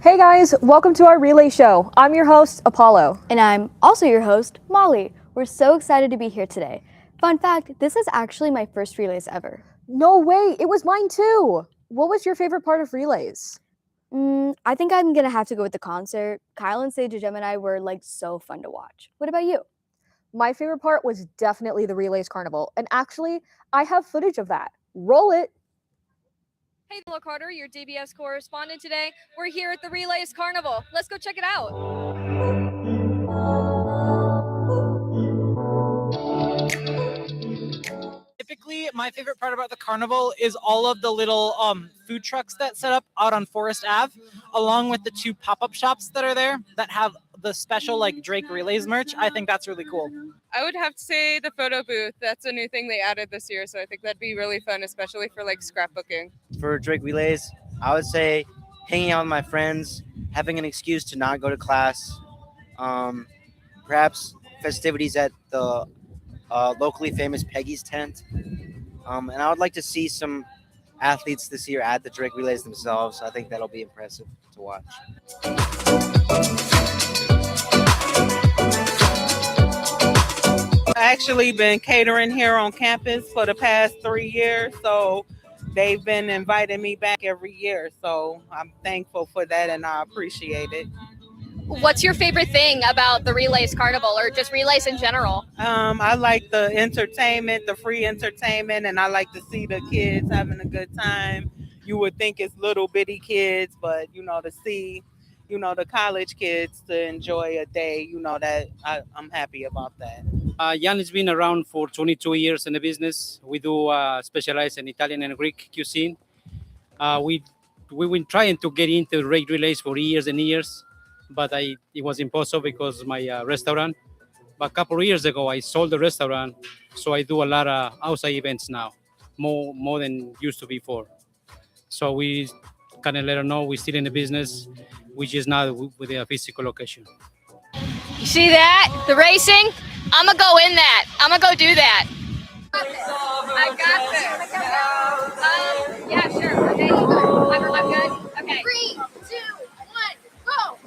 Hey guys, welcome to our relay show. I'm your host, Apollo. And I'm also your host, Molly. We're so excited to be here today. Fun fact, this is actually my first relays ever. No way, it was mine too. What was your favorite part of relays? I think I'm gonna have to go with the concert. Kyle and Sage and Gemini were like so fun to watch. What about you? My favorite part was definitely the relays carnival. And actually, I have footage of that. Roll it. Hey, Look Carter, your DBS correspondent today. We're here at the Relays Carnival. Let's go check it out. Typically, my favorite part about the carnival is all of the little food trucks that set up out on Forest Ave, along with the two pop-up shops that are there that have the special like Drake Relays merch. I think that's really cool. I would have to say the photo booth. That's a new thing they added this year, so I think that'd be really fun, especially for like scrapbooking. For Drake Relays, I would say hanging out with my friends, having an excuse to not go to class, perhaps festivities at the locally famous Peggy's tent. And I would like to see some athletes this year at the Drake Relays themselves. I think that'll be impressive to watch. I actually been catering here on campus for the past 3 years, so they've been inviting me back every year. So I'm thankful for that and I appreciate it. What's your favorite thing about the Relays Carnival or just relays in general? I like the entertainment, the free entertainment, and I like to see the kids having a good time. You would think it's little bitty kids, but to see, the college kids to enjoy a day, that I'm happy about that. Jan has been around for 22 years in the business. We do specialize in Italian and Greek cuisine. We've been trying to get into rate relays for years and years, but it was impossible because my restaurant. But a couple of years ago, I sold the restaurant, so I do a lot of outside events now, more than used to before. So we kind of let her know we're still in the business, we just not with a physical location. You see that? The racing? I'm going to go in that. I'm going to go do that. I got this. Yeah, sure. Okay, I'm good. Okay. 3, 2, 1, go.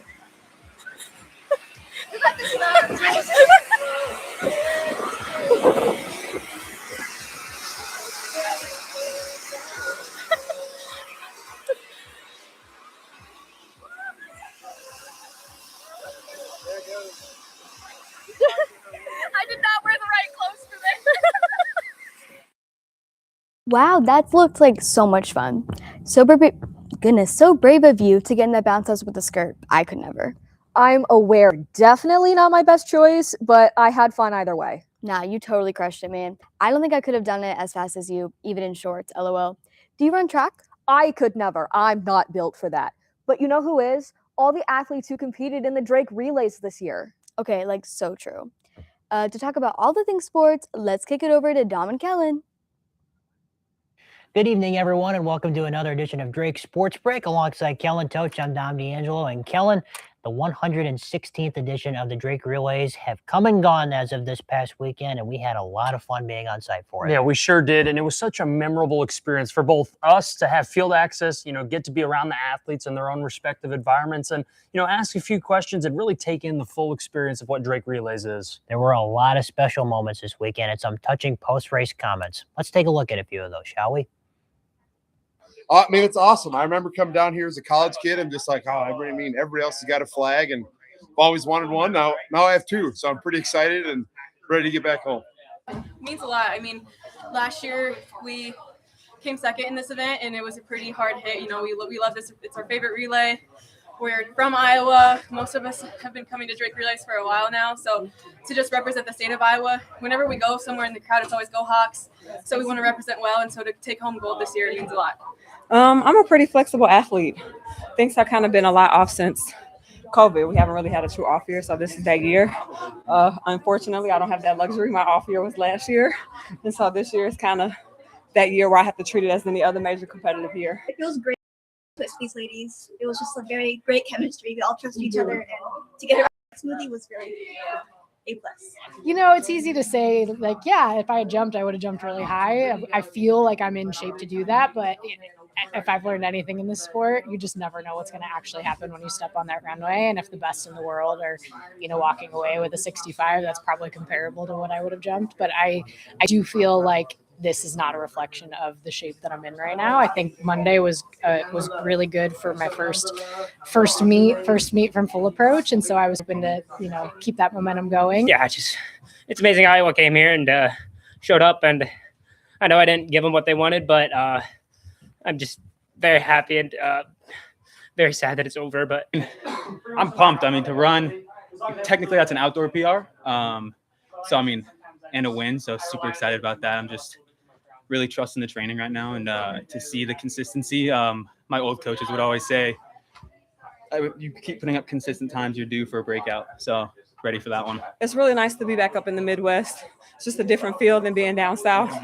I did not wear the right clothes for this. Wow, that looked like so much fun. So brave of you to get in that bounce house with the skirt. I could never. I'm aware, definitely not my best choice, but I had fun either way. Nah, you totally crushed it, man. I don't think I could have done it as fast as you, even in shorts, lol. Do you run track? I could never. I'm not built for that. But you know who is? All the athletes who competed in the Drake Relays this year. Okay, like so true. To talk about all the things sports, let's kick it over to Dom and Kellen. Good evening, everyone, and welcome to another edition of Drake Sports Break. Alongside Kellen Toach, I'm Dom D'Angelo. And Kellen, the 116th edition of the Drake Relays have come and gone as of this past weekend, and we had a lot of fun being on site for it. Yeah, we sure did, and it was such a memorable experience for both us to have field access, get to be around the athletes in their own respective environments and, ask a few questions and really take in the full experience of what Drake Relays is. There were a lot of special moments this weekend and some touching post-race comments. Let's take a look at a few of those, shall we? I mean, it's awesome. I remember coming down here as a college kid and just like, everybody else has got a flag, and I've always wanted one. Now I have two, so I'm pretty excited and ready to get back home. It means a lot. I mean, last year we came second in this event, and it was a pretty hard hit. We love this. It's our favorite relay. We're from Iowa. Most of us have been coming to Drake Relays for a while now. So to just represent the state of Iowa, whenever we go somewhere in the crowd, it's always go Hawks. So we want to represent well, and so to take home gold this year, it means a lot. I'm a pretty flexible athlete. Things have kind of been a lot off since COVID. We haven't really had a true off year, so this is that year. Unfortunately, I don't have that luxury. My off year was last year, and so this year is kind of that year where I have to treat it as any other major competitive year. It feels great with these ladies. It was just a very great chemistry. We all trusted each other, and to get it right smoothly was really A+. It's easy to say, like, yeah, if I had jumped, I would have jumped really high. I feel like I'm in shape to do that, but if I've learned anything in this sport, you just never know what's going to actually happen when you step on that runway. And if the best in the world are, walking away with a 65, that's probably comparable to what I would have jumped. But I do feel like this is not a reflection of the shape that I'm in right now. I think Monday was really good for my first meet from full approach, and so I was hoping to keep that momentum going. Yeah, it's amazing Iowa came here and showed up, and I know I didn't give them what they wanted, but I'm just very happy and very sad that it's over. But I'm pumped. I mean, to run, technically that's an outdoor PR. So I mean, and a win. So super excited about that. I'm just really trusting the training right now, and to see the consistency. My old coaches would always say, you keep putting up consistent times, you're due for a breakout. So ready for that one. It's really nice to be back up in the Midwest. It's just a different feel than being down south.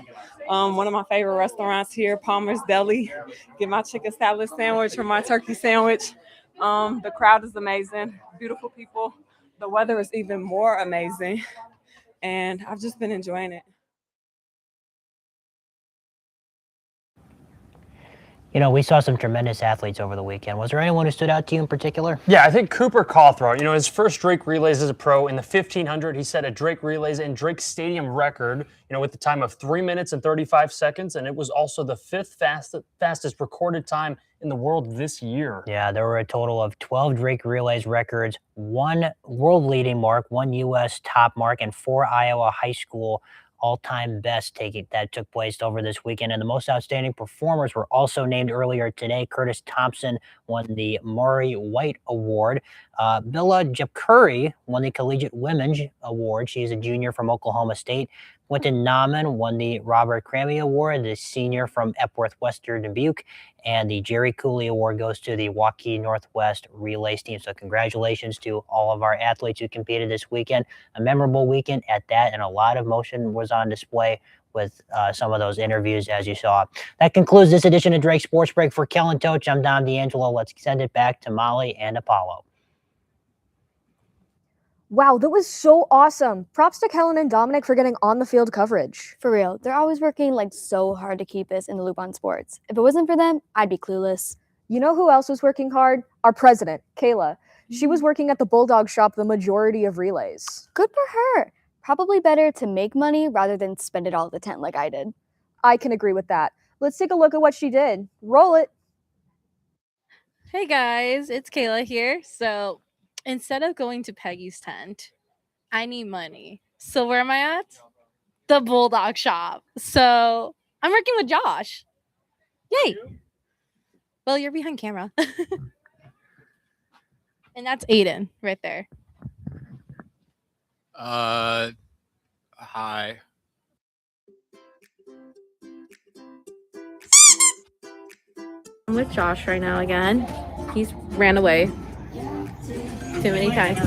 One of my favorite restaurants here, Palmer's Deli. Get my chicken salad sandwich or my turkey sandwich. The crowd is amazing. Beautiful people. The weather is even more amazing. And I've just been enjoying it. We saw some tremendous athletes over the weekend. Was there anyone who stood out to you in particular? Yeah, I think Cooper Cawthron, his first Drake relays as a pro in the 1500, he set a Drake relays and Drake Stadium record, with the time of 3 minutes and 35 seconds. And it was also the fifth fastest recorded time in the world this year. Yeah, there were a total of 12 Drake relays records, 1 world leading mark, 1 U.S. top mark, and 4 Iowa high school all-time best that took place over this weekend. And the most outstanding performers were also named earlier today. Curtis Thompson won the Maury White Award. Billa Jepkuri won the Collegiate Women's Award. She is a junior from Oklahoma State. Quentin Nauman won the Robert Crammy Award, the senior from Epworth Western Dubuque. And the Jerry Cooley Award goes to the Waukee Northwest Relays team. So congratulations to all of our athletes who competed this weekend. A memorable weekend at that, and a lot of emotion was on display with some of those interviews, as you saw. That concludes this edition of Drake Sports Break. For Kellen Toach, I'm Dom D'Angelo. Let's send it back to Molly and Apollo. Wow, that was so awesome. Props to Kellen and Dominic for getting on the field coverage. For real, they're always working so hard to keep us in the loop on sports. If it wasn't for them, I'd be clueless. You know who else was working hard? Our president, Kayla. She was working at the Bulldog shop the majority of relays. Good for her. Probably better to make money rather than spend it all at the tent like I did. I can agree with that. Let's take a look at what she did. Roll it. Hey guys, it's Kayla here. So instead of going to Peggy's tent, I need money. So where am I at? The Bulldog shop. So I'm working with Josh. Yay. Well, you're behind camera. And that's Aiden right there. Hi. I'm with Josh right now again. He's ran away too many times.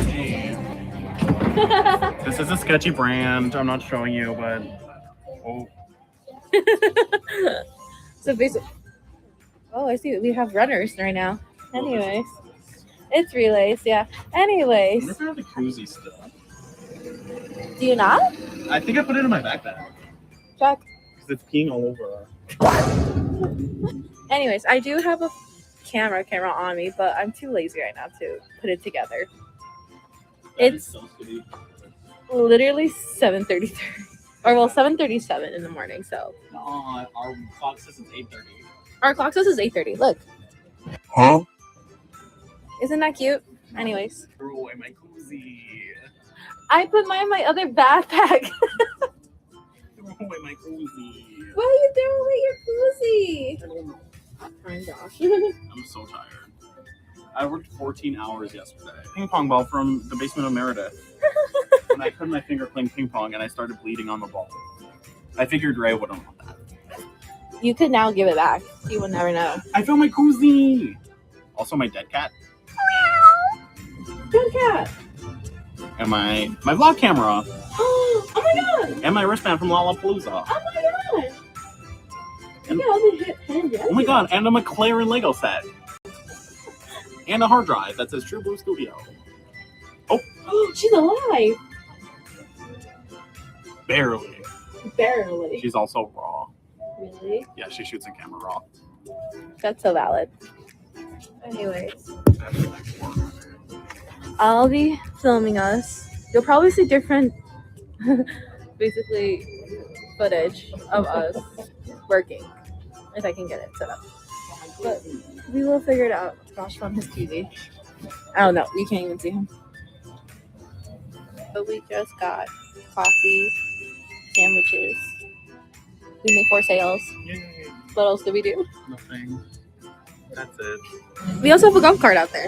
This is a sketchy brand. I'm not showing you, but So basically, I see that we have runners right now. Anyways, it's relays, yeah. Anyways, I have the koozie still. Do you not? I think I put it in my backpack. Check. Because it's peeing all over. Anyways, I do have a camera on me, but I'm too lazy right now to put it together. It's literally 7:33, or 7:37 in the morning. So Our clock says it's 8:30. our clock says it's 8:30. Look, Huh? isn't that cute? Anyways, Threw away my koozie. I put mine in my other backpack. Threw away my koozie. Why are you throwing away your koozie? I don't know. Fine, Josh. I'm so tired. I worked 14 hours yesterday. Ping pong ball from the basement of Meredith. And I cut my finger playing ping pong and I started bleeding on the ball. I figured Ray wouldn't want that. You could now give it back. You would never know. I found my koozie. Also my dead cat. Good cat. And my vlog camera. Oh my god. And my wristband from Lollapalooza. Oh my god. And, Yeah, all the hands. oh my god, and a McCracken Lego set. And a hard drive that says True Blue Studio. Oh, she's alive. Barely. Barely. She's also raw. Really? Yeah, she shoots in camera raw. That's so valid. Anyways, I'll be filming us. You'll probably see different, basically, footage of us working, if I can get it set up. But we will figure it out. Josh from his TV. I don't know. We can't even see him. But we just got coffee, sandwiches. We made 4 sales. Yay. What else did we do? Nothing. That's it. We also have a golf cart out there.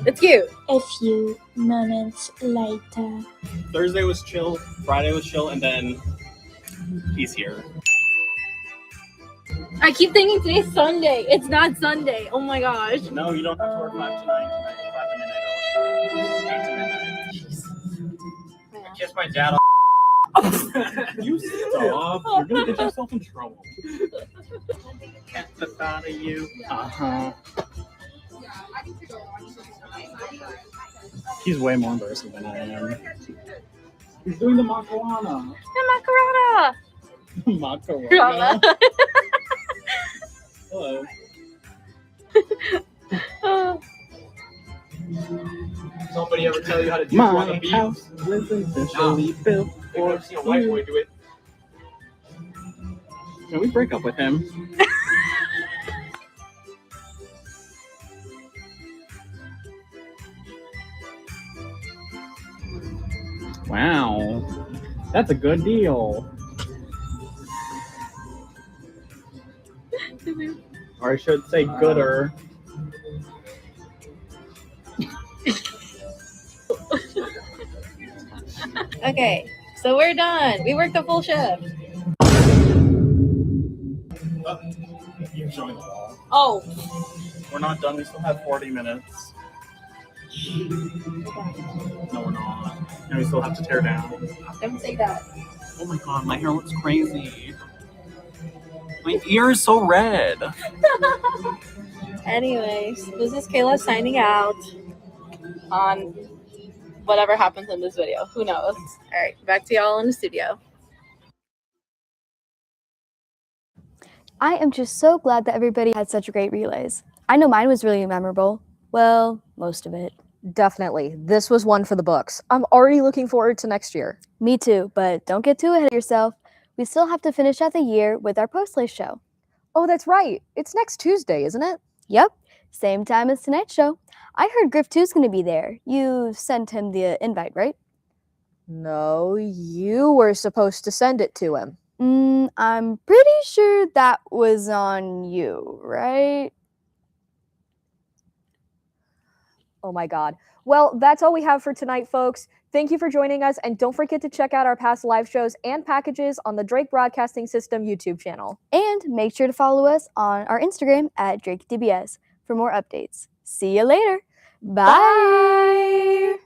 It's cute. A few moments later. Thursday was chill, Friday was chill, and then he's here. I keep thinking today's Sunday. It's not Sunday. Oh my gosh. No, you don't have to work 5 to 9 tonight. 5 to midnight. 8 to midnight. I kissed my dad on. You stop. You're gonna get yourself in trouble. Get the thought of you. He's way more embarrassing than I am. He's doing the macarona. The macarona. Macarona. Hello. Somebody ever tell you how to do My beef? house was officially built for I've seen a white boy do it. Can we break up with him? Wow, that's a good deal. Or I should say gooder. Okay, so we're done. We worked a full shift. You're showing the wall. Oh. We're not done. We still have 40 minutes. No, we're not. And we still have to tear down. Don't say that. Oh my god, my hair looks crazy. My ear is so red. Anyways, this is Kayla signing out on whatever happens in this video. Who knows? All right, back to y'all in the studio. I am just so glad that everybody had such great relays. I know mine was really memorable. Well, most of it. Definitely. This was one for the books. I'm already looking forward to next year. Me too, but don't get too ahead of yourself. We still have to finish out the year with our post-race show. Oh, that's right. It's next Tuesday, isn't it? Yep, same time as tonight's show. I heard Griff 2's going to be there. You sent him the invite, right? No, you were supposed to send it to him. I'm pretty sure that was on you, right? Oh my God. Well, that's all we have for tonight, folks. Thank you for joining us, and don't forget to check out our past live shows and packages on the Drake Broadcasting System YouTube channel. And make sure to follow us on our Instagram at DrakeDBS for more updates. See you later. Bye.